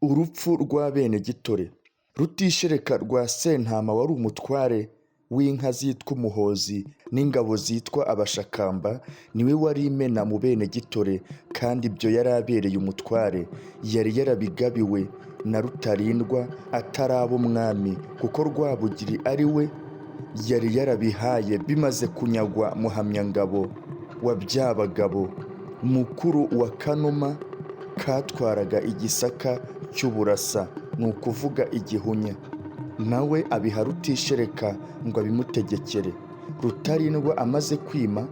Urupfu rwa Benegitore. Rutishereka rwa Sentama wari umutware w'inka zitwa Umuhozi n'ingabo zitwa Abashakamba, niwe wari imena mu Benegitore, kandi ibyo yari abereye umutware. Yari yarabigabiwe na Rutarindwa ataraba umwami, kuko Rwabugiri ari we yari yarabihaye bimaze kunyagwa Muhamyangabo wa Byabagabo, mukuru wa Kanuma katwaraga igisaka cy'Uburasa, ni ukuvuga Igihunya. Nawe abiha Rutishereka ngo abimutegekere. Rutarindwa amaze kwima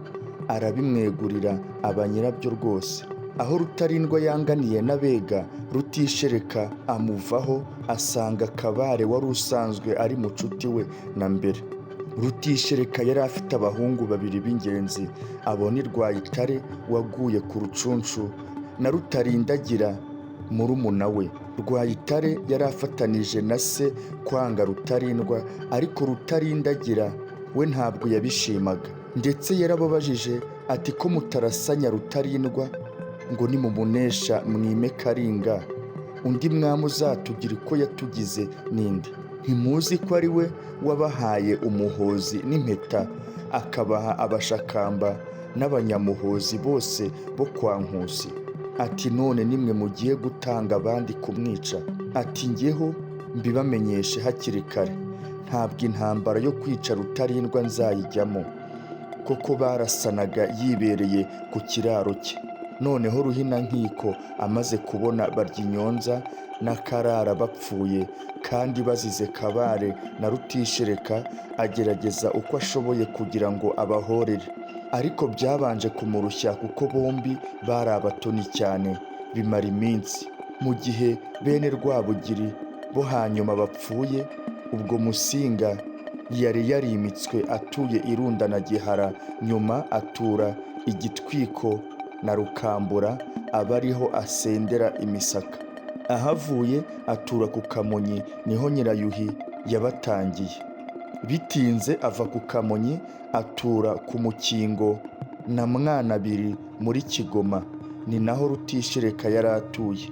arabimwegurira aba nyirabyo rwose. Aho Rutarindwa yanganiye n'Abega, Rutishereka amuvaho, asanga Kabare wari usanzwe ari mucuti we na mbere. Rutishereka yari afite abahungu babiri b'ingenzi, abo ni Rwayitare waguye ku Rucunshu na Rutarindagira murumuna we. Rwayitare yari afatanije na se kwanga Rutarindwa, ariko Rutarindagira we ntabwo yabishimaga, ndetse yarababajije ati ko mutarasanya Rutarindwa ngo nimumunesha mwime Karinga, undi mwami uzatugira uko yatugize ninde? Ntimuzi ko ari we wabahaye Umuhozi n'impeta, akabaha Abashakamba n'Abanyamuhozi bose bo kwa Nkusi? Ati none nimwe mugiye gutanga abandi kumwica? Ati njyeho mbibamenyeshe hakiri kare, ntabwo intambara yo kwica Rutarindwa nzayijyamo. Koko barasanaga yibereye ku kiraro cye. Noneho Ruhinankiko amaze kubona Baryinyonza na Karara bapfuye kandi bazize Kabare na Rutishereka, agerageza uko ashoboye kugira ngo abahorere, ariko byabanje kumurushya kuko bombi bari abatoni cyane. Bimara iminsi. Mu gihe bene Rwabugiri bo hanyuma bapfuye, ubwo Musinga yari yarimitswe atuye Irunda na Gihara, nyuma atura Igitwiko na Rukambura, aba ariho asendera imisaka. Ahavuye atura ku Kamonyi, niho Nyirayuhi yabatangiye. Bitinze ava ku Kamonyi atura ku Mukingo na Mwanabiri muri Kigoma, ni naho Rutishereka yari atuye.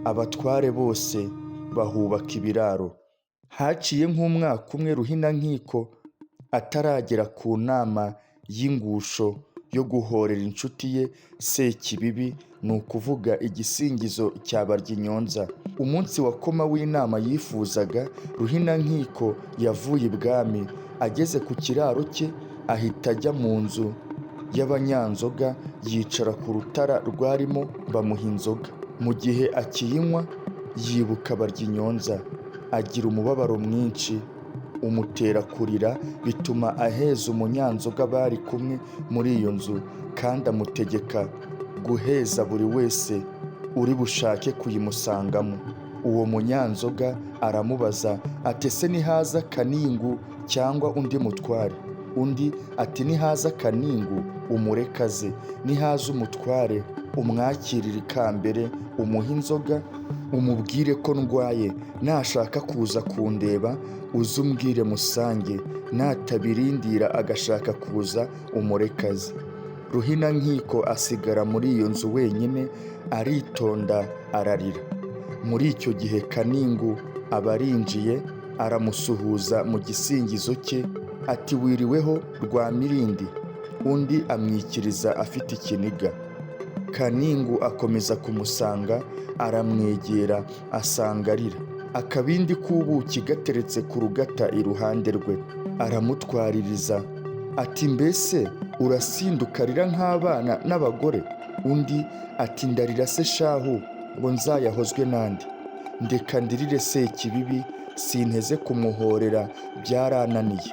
Abatware bose bahubaka ibiraro. Haciye nk'umwaka umwe Ruhinankiko ataragera ku nama y'ingusho yo guhorera inshuti ye Sekibibi, ni ukuvuga igisingizo cya Baryinyonza. Umunsi wa koma w'inama yifuzaga, Ruhinankiko yavuye ibwami, ageze ku kiraro cye ahita ajya mu nzu y'abanyanzoga, yicara ku rutara rwarimo bamuha inzoga. Mu gihe akiyinywa yibuka Baryinyonza, agira umubabaro mwinshi umutera kurira, bituma aheza umunyanzoga bari kumwe muri iyo nzu, kandi amutegeka guheza buri wese uri bushake kuyimusangamo. Uwo munyanzoga aramubaza ati ese nihaza Kaningu cyangwa undi mutware? Undi ati nihaza Kaningu umurekaze, nihaza umutware umwakirire ikambere, umuhe inzoga, umubwire ko ndwaye, nashaka kuza kundeba uze umbwire musange, natabirindira agashaka kuza umurekaze. Ruhinankiko asigara muri iyo nzu wenyine, aritonda ararira. Muri icyo gihe Kaningu aba arinjiye, aramusuhuza mu gisingizo cye ati wiriweho Rwamirindi. Undi amwikiriza afite ikiniga. Kaningu akomeza kumusanga, aramwegera asanga arira. Akabindi k'ubuki gateretse ku rugata iruhande rwe. Aramutwaririza ati mbese urasinduka arira nk'abana n'abagore? Undi ati ndarira se shahu ngo nzayahozwe nande? Ndeka ndirire Sekibibi, sinteze kumuhorera byarananiye.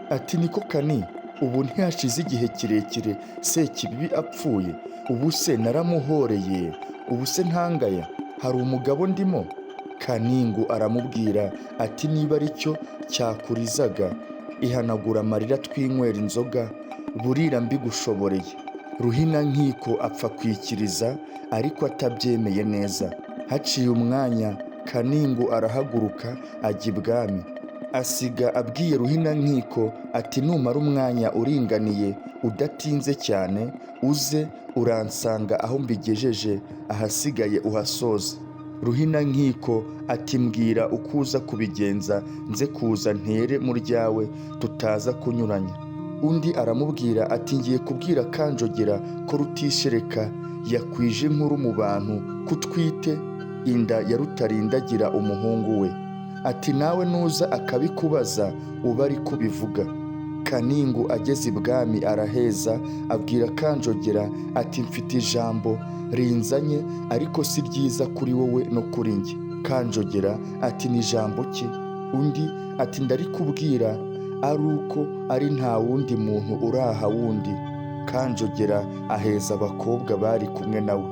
Ati niko Kani, ubu ntihashize igihe kirekire Sekibibi apfuye? Ubu se naramuhoreye, ubu se ntangaya? Hari umugabo ndimo? Kaningu aramubwira ati niba ari cyo cyakurizaga, ihanagura amarira twinywera inzoga, burira mbigushoboreye. Ruhinankiko apfa kwikiriza, ariko atabyemeye neza. Haciye umwanya Kaningu arahaguruka ajya ibwami, asiga abwiye Ruhinankiko ati numara umwanya uringaniye udatinze cyane, uze uransanga aho mbigejeje, ahasigaye uhasoze. Ruhinankiko ati mbwira uko uza kubigenza nze kuza ntere mu ryawe tutaza kunyuranya. Undi aramubwira ati ngiye kubwira Kanjogera ko Rutishereka yakwije inkuru mu bantu ko utwite inda ya Rutarindagira umuhungu we. Ati nawe nuza akabikubaza uba ari kubivuga. Kaningu ageze ibwami araheza abwira Kanjogera ati mfite ijambo rinzanye ariko si ryiza kuri wowe no kuri njye. Kanjogera ati ni ijambo ki? Undi ati ndarikubwira ari uko ari nta wundi muntu uraha wundi. Kanjogera aheza abakobwa bari kumwe nawe.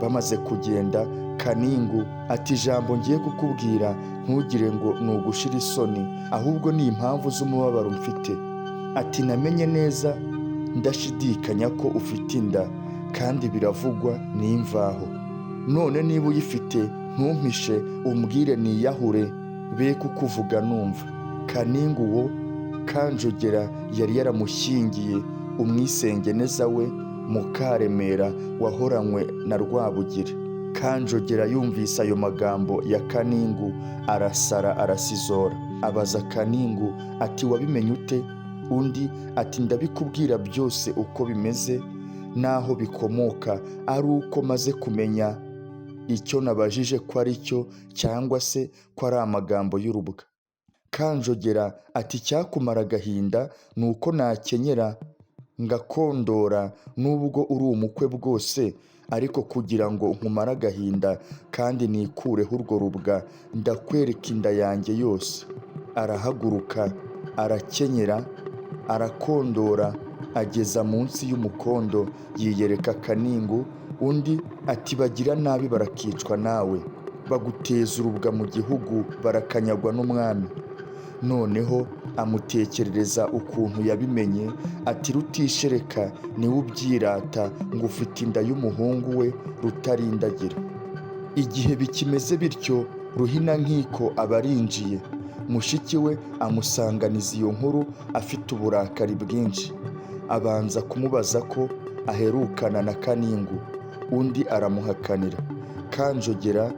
Bamaze kugenda Kaningu ati ijambo ngiye kukubwira ntugire ngo ni ugushira isoni ahubwo ni impamvu z'umubabaro mfite. Ati namenye neza ndashidikanya ko ufite inda kandi biravugwa n'imvaho. None niba uyifite ntumpishe umbwire niyahure be kukuvuga numva. Kaningu wo Kanjogera yari yaramushyingiye umwisengeneza we Mukaremera wahoranywe na Rwabugiri. Kanjogera yumvise ayo magambo ya Kaningu arasara arasizora. Abaza Kaningu ati wabimenye ute? Undi ati ndabikubwira byose uko bimeze n'aho bikomoka ari uko maze kumenya icyo nabajije ko ari cyo cyangwa se ko ari amagambo y'urubwa. Kanjogera ati cyakumara agahinda ni uko nakenyera ngakondora nubwo uri umukwe bwose, ariko kugira ngo nkumare agahinda kandi nikureho urwo rubwa ndakwereka inda yanjye yose. Arahaguruka arakenyera arakondora ageza munsi y'umukondo yiyereka Kaningu. Undi ati bagira nabi barakicwa nawe, baguteza urubwa mu gihugu barakanyagwa n'umwami. Noneho amutekerereza ukuntu yabimenye ati Rutishereka niwe ubyirata ngo ufite inda y'umuhungu we Rutarindagira. Igihe bikimeze bityo Ruhinankiko aba arinjiye. Mushiki we amusanganiza iyo nkuru afite uburakari bwinshi. Abanza kumubaza ko aherukana na Kaningu. Undi aramuhakanira. Kanjogera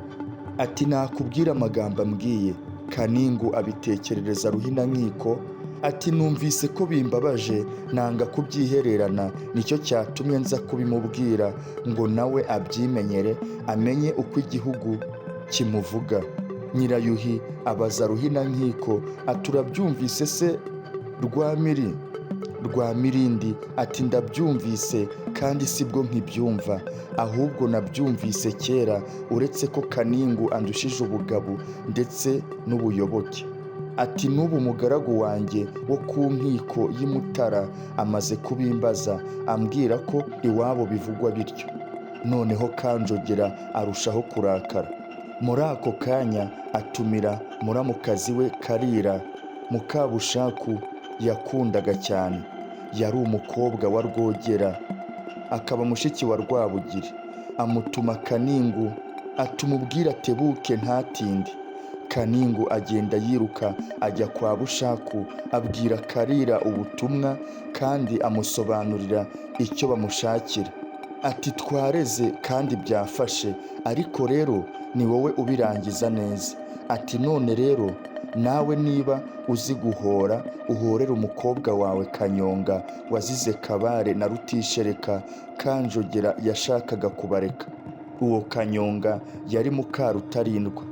ati nakubwira amagambo ambwiye. Kaningu abitekerereza Ruhinankiko ati numvise ko bimbabaje nanga kubyihererana, nicyo cyatumye nza kubimubwira ngo nawe abyimenyere amenye uko igihugu kimuvuga. Nyirayuhi abaza Ruhinankiko ati urabyumvise se Rwamirindi? Ati ndabyumvise kandi sibwo nkibyumva, ahubwo nabyumvise kera, uretse ko Kaningu andushije ubugabo ndetse n'ubuyoboke. Ati n'ubu umugaragu wanjye wo ku nkiko y'i Mutara amaze kubimbaza ambwira ko iwabo bivugwa bityo. Noneho Kanjogera arushaho kurakara. Muri ako kanya atumira muramukazi we Karira Mukabushaku yakundaga cyane. Yari umukobwa wa Rwogera akaba mushiki wa Rwabugiri. Amutuma Kaningu atumubwira atebuke ntatinde. Kaningu agenda yiruka ajya kwa Bushaku abwira Karira ubutumwa kandi amusobanurira icyo bamushakira. Ati twareze kandi byafashe, ariko rero ni wowe ubirangiza neza. Ati none rero nawe niba uzi guhora uhorere umukobwa wawe Kanyonga wazize Kabare na Rutishereka Kanjogera yashakaga kubareka. Uwo Kanyonga yari Mukarutarindwa.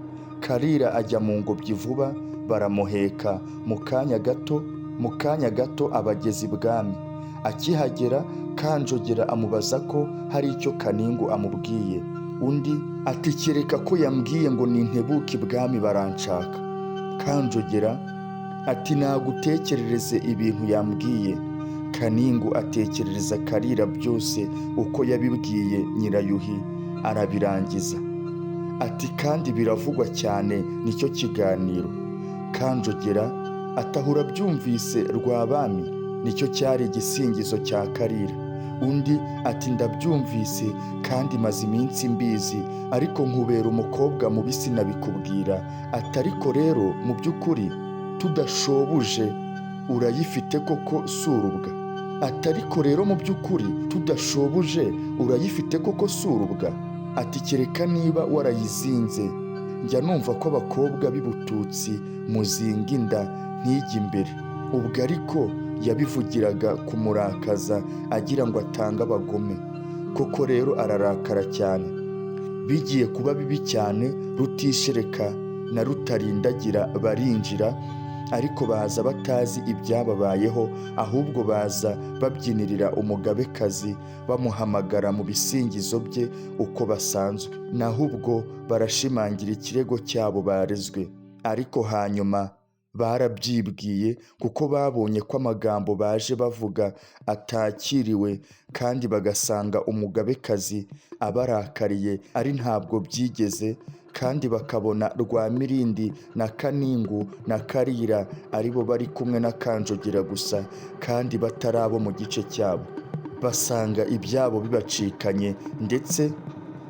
Karira ajya mu ngobyi vuba baramuheka. Mu kanya gato abageze ibwami. Akihagera Kanjogera amubaza ko hari icyo Kaningu amubwiye. Undi ati kereka ko yambwiye ngo nintebuke ibwami baranshaka. Kanjogera ati nagutekerereze ibintu yambwiye. Kaningu atekerereza Karira byose uko yabibwiye Nyirayuhi arabirangiza. Ati kandi biravugwa cyane nicyo kiganiro. Kanjogera atahura byumvise Rwabami, nicyo cyari igisingizo cya Karira. Undi ati ndabyumvise kandi maze iminsi mbizi, ariko nkubera umukobwa mubi sinabikubwira. Ati ariko rero mu by'ukuri tudashobuje urayifite koko surubwa. Ati ariko rero mu by'ukuri tudashobuje urayifite koko surubwa. Ati kereka niba warayizinze njya numva ko abakobwa b'i Bututsi muzinga inda ntijye imbere. Ubwo ariko yabivugiraga kumurakaza agira ngo atange abagome. Koko rero ararakara cyane. Bigiye kuba bibi cyane, Rutishereka na Rutarindagira barinjira, ariko baza batazi ibyababayeho, ahubwo baza babyinirira umugabekazi bamuhamagara mu bisingizo bye uko basanzwe. Naho ubwo barashimangira ikirego cyabo barezwe, ariko hanyuma barabyibwiye kuko babonye ko amagambo baje bavuga atakiriwe, kandi bagasanga umugabekazi abarakariye ari ntabwo byigeze, kandi bakabona Rwamirindi na Kaningu na Karira ari bo bari kumwe na Kanjogera gusa, kandi batari abo mu gice cyabo. Basanga ibyabo bibacikanye, ndetse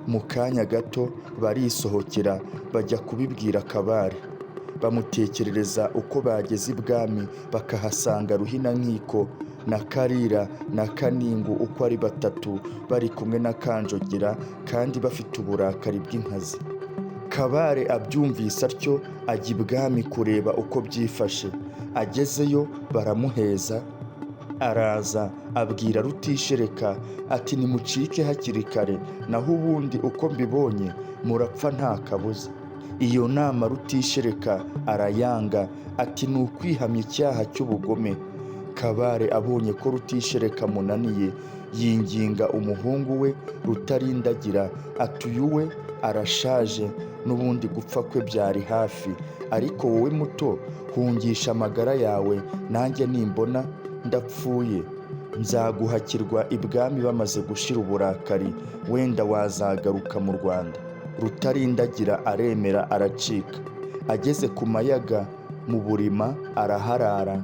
mu kanya gato barisohokera bajya kubibwira Kabare. Bamutekerereza uko bageze ibwami, bakahasanga Ruhinankiko na Karira na Kaningu uko ari batatu bari kumwe na Kanjogera, kandi bafite uburakari bw'inkazi. Kabare abyumvise atyo ajya ibwami kureba uko byifashe. Agezeyo baramuheza, araza abwira Rutishereka ati nimucike hakiri kare, naho ubundi uko mbibonye murapfa nta kabuza. Iyo nama Rutishereka arayanga, ati ni ukwihamya icyaha cy'ubugome. Kabare abonye ko Rutishereka munaniye, yinginga umuhungu we Rutarindagira ati uyu we arashaje, n'ubundi gupfa kwe byari hafi, ariko wowe muto hungisha amagara yawe, nanjye nimbona ndapfuye nzaguhakirwa ibwami bamaze gushira uburakari, wenda wazagaruka mu Rwanda. Rutarindagira aremera aracika. Ageze ku Mayaga mu Burima araharara.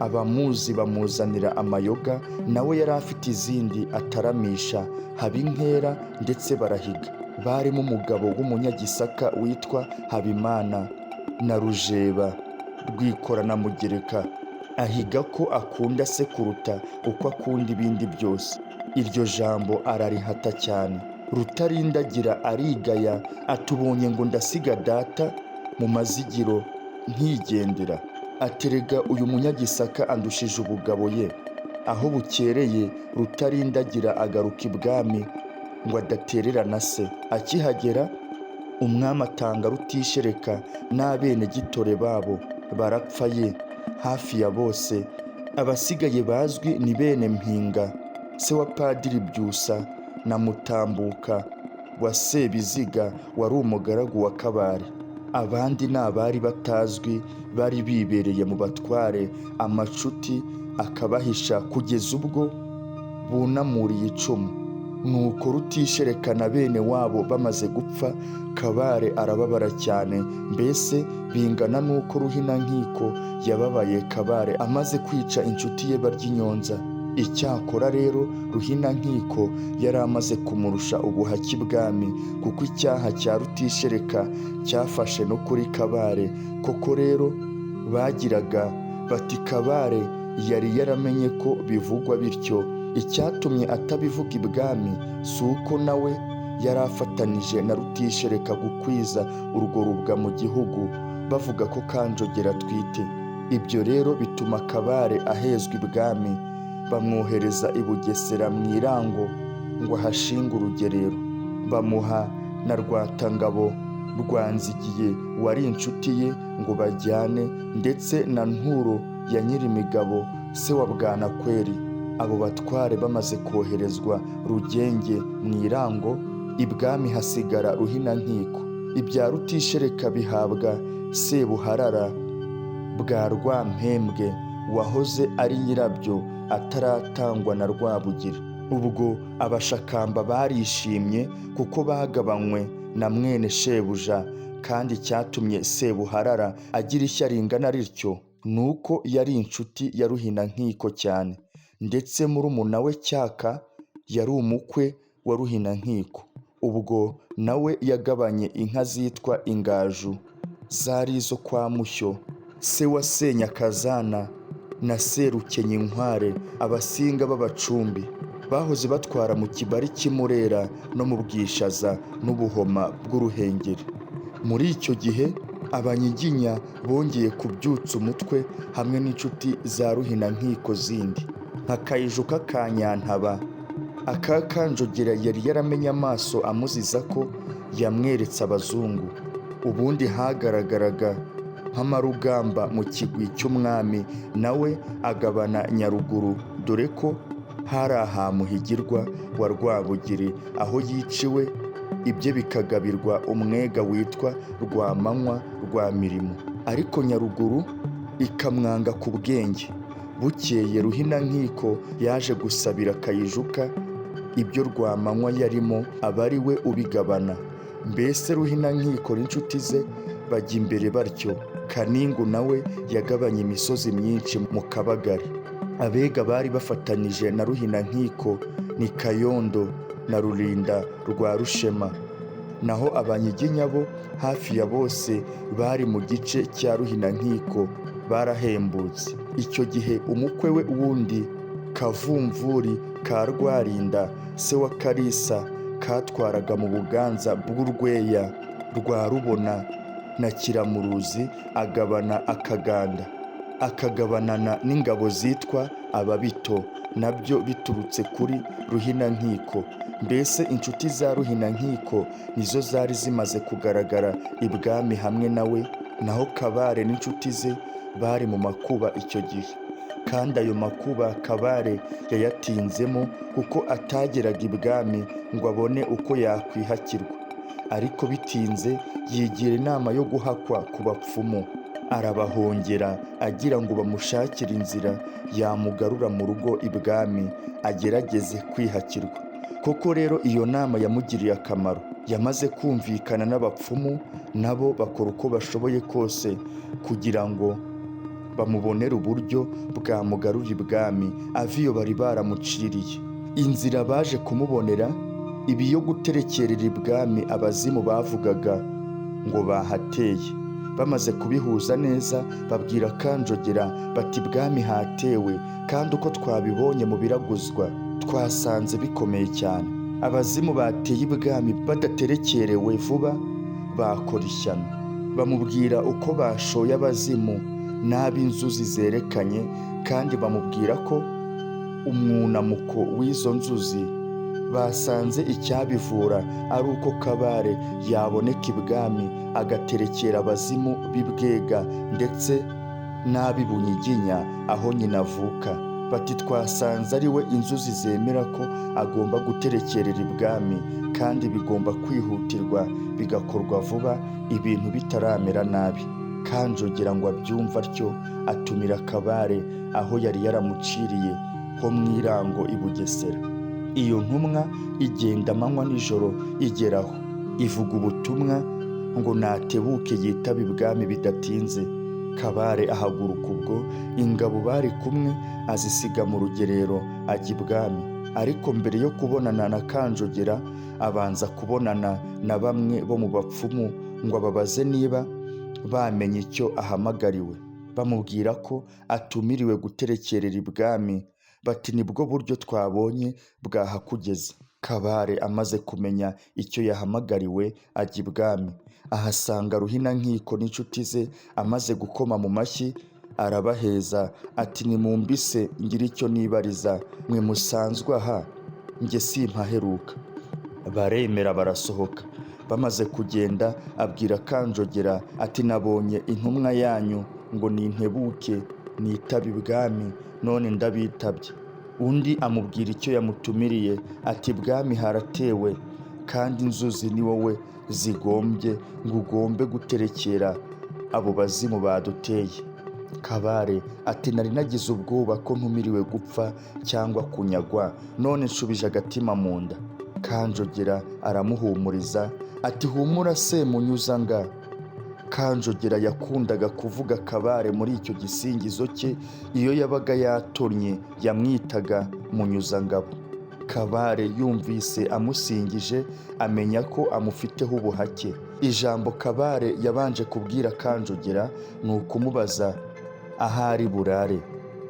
Abamuzi bamuzanira amayoga, nawe yari afite izindi ataramisha, haba inkera ndetse barahiga. Barimo umugabo w'umunyagisaka witwa Habimana na Rujeba Rwikora na Mugereka, ahiga ko akunda se kuruta uko akunda ibindi byose. Iryo jambo ararihata cyane. Rutarindagira arigaya, atubonye ngo ndasiga data mu mazigiro nkigendera. Aterega uyu munyagisaka andushije ubugabo ye. Aho bukereye Rutarindagira agaruka ibwami ngo adatererana se. Akihagera umwami atanga Rutishereka n'abene gitore babo barapfa ye hafi ya bose. Abasigaye bazwi ni bene Mpinga se wa Padiri Byusa na Mutambuka wa Sebiziga wari umugaragu wa Kabare. Abandi ni abari batazwi, bari bibereye mu batware, amacuti akabahisha kugeza ubwo bunamuriye icumu. Nuko Rutishereka na bene wabo bamaze gupfa, Kabare arababara cyane, mbese bingana n'uko Ruhinankiko yababaye Kabare amaze kwica inshuti ye Baryinyonza. Icyakora rero Ruhinankiko yari amaze kumurusha ubuhake ibwami, kuko icyaha cya Rutishereka cyafashe no kuri Kabare. Koko rero bagiraga bati Kabare yari yaramenye ko bivugwa bityo. Icyatumye atabivuga ibwami si uko nawe yari afatanije na Rutishereka gukwiza urwo rubwa mu gihugu, bavuga ko Kanjogera atwite. Ibyo rero bituma Kabare ahezwa ibwami, bamwohereza i Bugesera mu Irango ngo ahashinge urugerero. Bamuha na Rwatangabo Rwanzigiye wari inshuti ye ngo bajyane, ndetse na Nturo ya Nyirimigabo se wa Bwanakweri. Abo batware bamaze koherezwa Rugenge mu Irango, ibwami hasigara Ruhinankiko. Ibya Rutishereka bihabwa Sebuharara bwa Rwampembwe wahoze ari nyirabyo ataratangwa na Rwabugira. Ubwo abashakamba barishimye kuko bagabanywe na mwene shebuja, kandi cyatumye Sebuharara agira ishya ringana rityo nuko yari inshuti ya Ruhinankiko cyane, ndetse murumuna we Cyaka yari umukwe wa Ruhinankiko. Ubwo nawe yagabanye inka zitwa Ingaju zari izo kwa Mushyo se wa Senyakazana na Serukenyinkware, abasinga b'Abacumbi bahoze batwara mu Kibari cy'Imurera no mu Bwishaza n'Ubuhoma bw'Uruhengeri. Muri icyo gihe abanyiginya bongeye kubyutsa umutwe hamwe n'inshuti za ruhinankiko zindi nka Kayijuka ka Nyantaba. Aka Kanjogera yari yaramenye amaso amuziza ko yamweretse abazungu. Ubundi hagaragaraga nk'amarugamba mu kigwi cy'umwami, nawe agabana Nyaruguru, dore ko hari ahamuhigirwa wa Rwabugiri aho yiciwe, ibye bikagabirwa umwega witwa Rwamanywa rwa Mirimo, ariko Nyaruguru ikamwanga ku bwenge. Bukeye Ruhinankiko yaje gusabira Kayijuka ibyo Rwamanywa yarimo, aba ari we ubigabana. Mbese Ruhinankiko n'inshuti ze bajya imbere batyo. Kaningu nawe yagabanye imisozi myinshi mu Kabagari. Abega bari bafatanije na Ruhinankiko ni Kayondo na Rulinda rwa Rushema, naho abanyiginya bo hafi ya bose bari mu gice cya Ruhinankiko barahembutse. Icyo gihe umukwe we wundi Kavumvuri ka Rwarinda, se wa Kalisa, katwaraga mu Buganza bw'Urweya rwa Rubona na Kiramuruzi, agabana Akaganda, akagabanana n'ingabo zitwa Ababito, nabyo biturutse kuri Ruhinankiko. Mbese inshuti za Ruhinankiko nizo zari zimaze kugaragara ibwami hamwe nawe, naho Kabare n'inshuti ze bari mu makuba icyo gihe. Kandi ayo makuba Kabare yayatinzemo kuko atageraga ibwami ngo abone uko yakwihakirwa, ariko bitinze yigira inama yo guhakwa ku bapfumu. Arabahongera agira ngo bamushakire inzira yamugarura mu rugo ibwami agerageze kwihakirwa. Koko rero iyo nama yamugiriye akamaro. Yamaze kumvikana n'abapfumu, nabo bakora uko bashoboye kose kugira ngo bamubonere uburyo bwamugarura ibwami ava iyo bari baramuciriye. Inzira baje kumubonera ibi yo guterekerera ibwami abazimu bavugaga ngo bahateye. Bamaze kubihuza neza babwira Kanjogera bati ibwami hatewe, kandi uko twabibonye mu biraguzwa twasanze bikomeye cyane. Abazimu bateye ibwami badaterekerewe vuba bakora ishyano. Bamubwira uko bashoye abazimu n'ab'inzuzi zerekanye, kandi bamubwira ko umwunamuko w'izo nzuzi basanze icyabivura ari uko Kabare yaboneka ibwami agaterekera abazimu b'Ibwega ndetse n'ab'i Bunyiginya aho nyina avuka. Bati twasanze ari we inzuzi zemera ko agomba guterekerera ibwami, kandi bigomba kwihutirwa bigakorwa vuba ibintu bitaramera nabi. Kanjogera ngo abyumva atyo atumira Kabare aho yari yaramuciriye ho mu Irango i Bugesera. Iyo ntumwa igenda amanywa nijoro igeraho, ivuga ubutumwa ngo natebuke yitaba ibwami bidatinze. Kabare ahaguruka ubwo, ingabo bari kumwe azisiga mu rugerero ajya ibwami. Ariko mbere yo kubonana na Kanjogera abanza kubonana na bamwe bo mu bapfumu ngo ababaze niba bamenye icyo ahamagariwe. Bamubwira ko atumiriwe guterekerera ibwami, bati nibwo buryo twabonye bwahakugeza. Kabare amaze kumenya icyo yahamagariwe ajya ibwami, ahasanga Ruhinankiko n'inshuti ze. Amaze gukoma mu mashyi arabaheza ati nimumbise ngira icyo nibariza, mwe musanzwe aha njye simpaheruka. Baremera barasohoka. Bamaze kugenda abwira Kanjogera ati nabonye intumwa yanyu ngo nintebuke nitaba ibwami, none ndabitabye. Undi amubwira icyo yamutumiriye ati ibwami haratewe, kandi inzuzi ni wowe zigombye ngo ugombe guterekera abo bazimu baduteye. Kabare ati nari nagize ubwoba ko ntumiriwe gupfa cyangwa kunyagwa, none nshubije agatima mu nda. Kanjogera aramuhumuriza ati humura Semunyuzanga. Kanjogera yakundaga kuvuga Kabare muri icyo gisingizo cye. Iyo yabaga yatonnye yamwitaga Munyuzangabo. Kabare yumvise amusingije amenya ko amufiteho ubuhake. Ijambo Kabare yabanje kubwira Kanjogera ni ukumubaza ahari burare.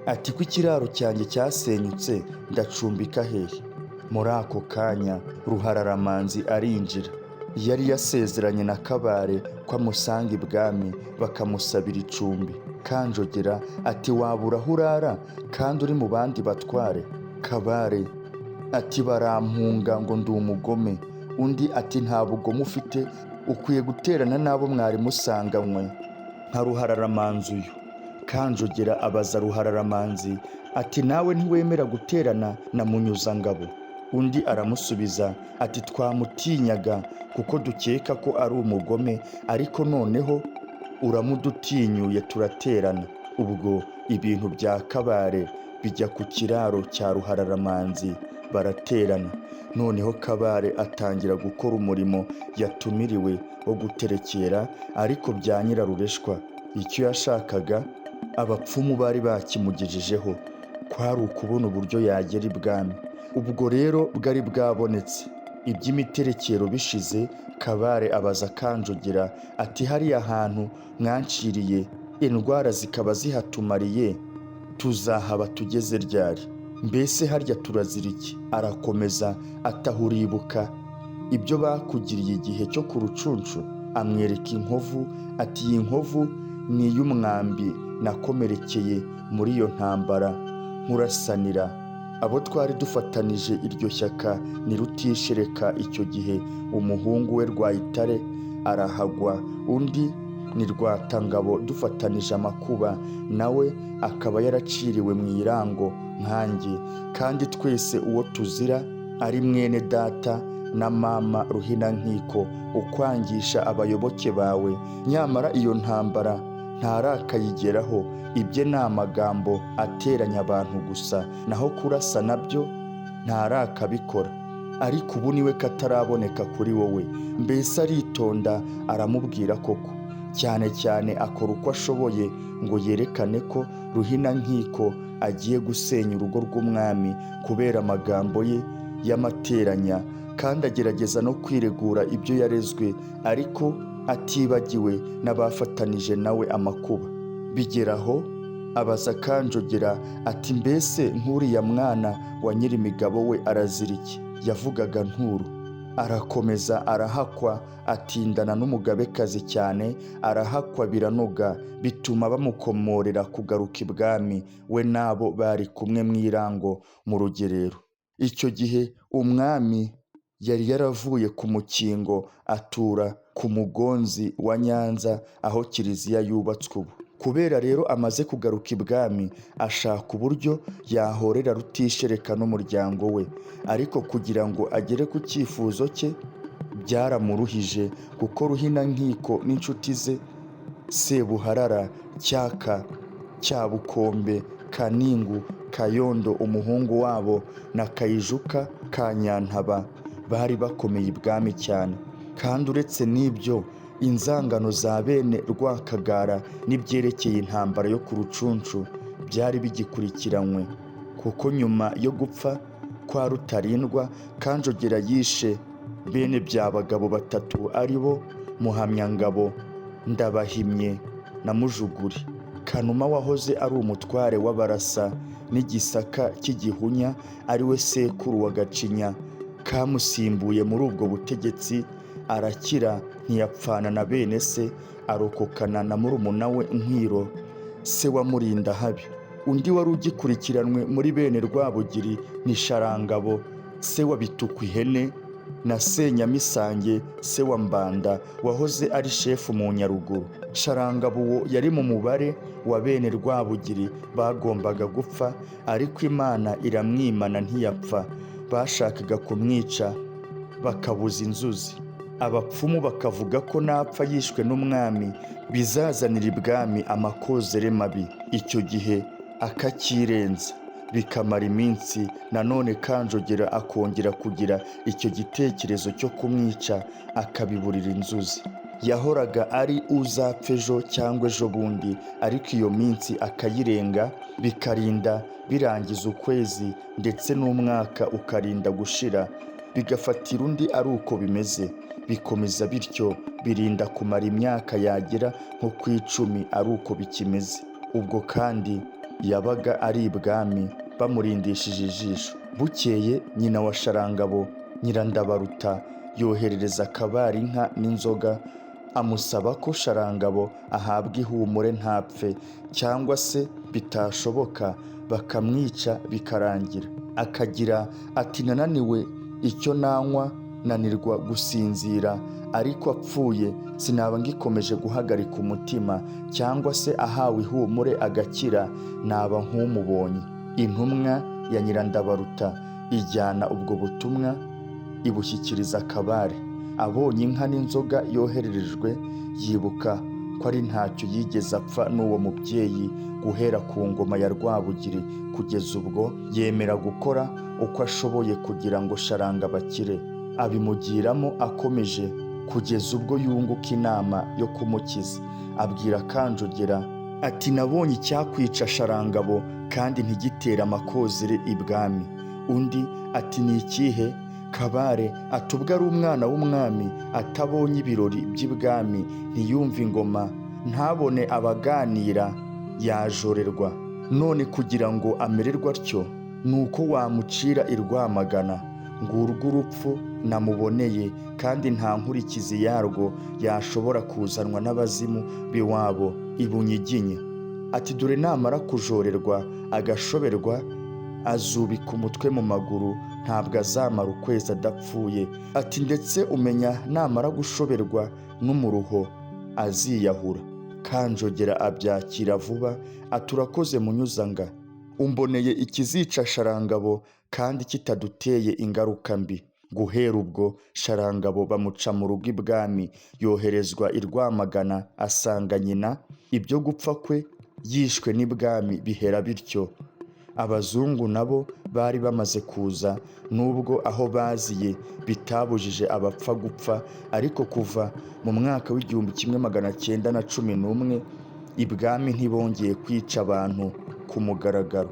Ati ko ikiraro cyanjye cyasenyutse ndacumbika hehe? Muri ako kanya Ruhararamanzi arinjira. yari yasezeranye na Kabare ko amusanga ibwami bakamusabira icumbi. Kanjogera ati wabura aho urara kandi uri mu bandi batware? Kabare ati barampunga ngo ndi umugome. Undi ati nta bugome ufite, ukwiye guterana n'abo mwari musanganywe nka Ruhararamanzi uyu. Kanjogera abaza Ruhararamanzi ati nawe ntiwemera guterana na Munyuzangabo? Undi aramusubiza ati twamutinyaga kuko dukeka ko ari umugome, ariko noneho uramudutinyuye turaterana. Ubwo ibintu bya Kabare bijya ku kiraro cya Ruhararamanzi baraterana. Noneho Kabare atangira gukora umurimo yatumiriwe wo guterekera, ariko bya Nyirarureshwa icyo yashakaga abapfumu bari bakimugejejeho, kwari ukubona uburyo yagera ibwami. Ubwo rero bwari bwabonetse. Iby'imiterekero bishize, Kabare abaza Kanjogera ati hariya hantu mwanciriye indwara zikaba zihatumariye, tuzahaba tugeze ryari? Mbese harya turazira iki? Arakomeza atahuribuka ibyo bakugiriye igihe cyo ku Rucunshu? Amwereka inkovu ati iyi nkovu ni iy'umwambi nakomerekeye muri iyo ntambara nkurasanira. Abo twari dufatanije iryo shyaka ni Rutishereka icyo gihe, umuhungu we Rwayitare arahagwa. Undi ni Rwatangabo dufatanije amakuba, nawe akaba yaraciriwe mu irango nkanjye. Kandi twese uwo tuzira ari mwene data na mama Ruhinankiko ukwangisha abayoboke bawe. Nyamara iyo ntambara ntarakayigeraho, ibye ni amagambo ateranya abantu gusa, naho kurasa nabyo ntarakabikora. Ariko ubu niwe kataraboneka kuri wowe. Mbese aritonda aramubwira koko, cyane cyane akora uko ashoboye ngo yerekane ko Ruhinankiko agiye gusenya urugo rw'umwami kubera amagambo ye y'amateranya, kandi agerageza no kwiregura ibyo yarezwe, ariko atibagiwe n'abafatanije nawe amakuba. Bigeraho abaza Kanjogera ati mbese nk'uriya mwana wa Nyirimigabo we arazira iki? Yavugaga Nturo. Arakomeza arahakwa, atindana n'umugabekazi cyane, arahakwa biranoga, bituma bamukomorera kugaruka ibwami we n'abo bari kumwe mu irango mu rugerero. Icyo gihe umwami yari yaravuye ku mukingo atura ku mugonzi wa Nyanza aho kiliziya yubatswe ubu. Kubera rero amaze kugaruka ibwami, ashaka uburyo yahorera Rutishereka n'umuryango we, ariko kugira ngo agere ku cyifuzo cye byaramuruhije, kuko Ruhinankiko n'inshuti ze Sebuharara, Cyaka, Cyabukombe, Kaningu, Kayondo umuhungu wabo na Kayijuka ka Nyantaba bari bakomeye ibwami cyane. Kandi uretse n'ibyo, inzangano za bene Rwakagara n'ibyerekeye intambara yo ku Rucunshu byari bigikurikiranywe, kuko nyuma yo gupfa kwa Rutarindwa, Kanjogera yishe bene Byabagabo batatu, ari bo Muhamyangabo, Ndabahimye na Mujuguri. Kanuma wahoze ari umutware w'Abarasa n'Igisaka cy'Igihunya, ari we sekuru wa Gacinya, kamusimbuye muri ubwo butegetsi, arakira ntiyapfana na bene se, arokokana na murumuna we Nkwiro se wa Murindahabi. Undi wari ugikurikiranwe muri bene Rwabugiri ni Sharangabo se wa Bitukwihene na Senyamisange se wa Mbanda wahoze ari shefu mu Nyaruguru. Sharangabo uwo yari mu mubare wa bene Rwabugiri bagombaga gupfa, ariko Imana iramwimana ntiyapfa. Bashakaga kumwica bakabuza inzuzi. Abapfumu bakavuga ko napfa yishwe n'umwami bizazanira ibwami amakozere mabi. Icyo gihe akakirenza bikamara iminsi, nanone Kanjogera akongera kugira icyo gitekerezo cyo kumwica akabiburira inzuzi. Yahoraga ari uzapfa ejo cyangwa ejo bundi, ariko iyo minsi akayirenga, bikarinda birangiza ukwezi ndetse n'umwaka ukarinda gushira, bigafatira undi ari uko bimeze. Bikomeza bityo birinda kumara imyaka yagera nko ku 10 ari uko bikimeze. Ubwo kandi yabaga ari ibwami bamurindishije ijisho. Bukeye nyina wa Sharangabo, Nyirandabaruta, yoherereza Kabare inka n'inzoga, amusaba ko Sharangabo ahabwa ihumure ntapfe, cyangwa se bitashoboka bakamwica bikarangira. Akagira ati nananiwe icyo nanywa, nanirwa gusinzira, ariko apfuye sinaba ngikomeje guhagarika umutima, cyangwa se ahawe ihumure agakira naba nk'umubonye. Intumwa ya Nyirandabaruta ijyana ubwo butumwa ibushyikiriza Kabare. Abonye inka n'inzoga yohererejwe, yibuka ko ari ntacyo yigeze apfa n'uwo mubyeyi guhera ku ngoma ya Rwabugiri kugeza ubwo, yemera gukora uko ashoboye kugira ngo Sharangabo akire. Abimugiramo akomeje kugeza ubwo yunguka inama yo kumukiza. Abwira Kanjogera ati nabonye icyakwica Sharangabo kandi ntigitere amakozere ibwami. Undi ati ni ikihe? Kabare ati ubwo ari umwana w'umwami atabonye ibirori by'ibwami, ntiyumve ingoma, ntabone abaganira, yajorerwa. None kugira ngo amererwe atyo, nuko wamucira i Rwamagana. Ngurwo urupfu namuboneye, kandi nta nkurikizi yarwo yashobora kuzanwa n'abazimu b'iwabo i Bunyiginya. Ati dore namara kujorerwa agashoberwa, azubika umutwe mu maguru, ntabwo azamara ukwezi adapfuye. Ati ndetse umenya namara gushoberwa n'umuruho aziyahura. Kanjogera abyakira vuba, ati urakoze Munyuzanga, umboneye ikizica Sharangabo kandi kitaduteye ingaruka mbi. Guhera ubwo Sharangabo bamuca mu rugo ibwami, yoherezwa i Rwamagana asanga nyina. Ibyo gupfa kwe yishwe n'ibwami bihera bityo. Abazungu nabo bari bamaze kuza, nubwo aho baziye bitabujije abapfa gupfa, ariko kuva mu mwaka w'1911 ibwami ntibongeye kwica abantu ku mugaragaro.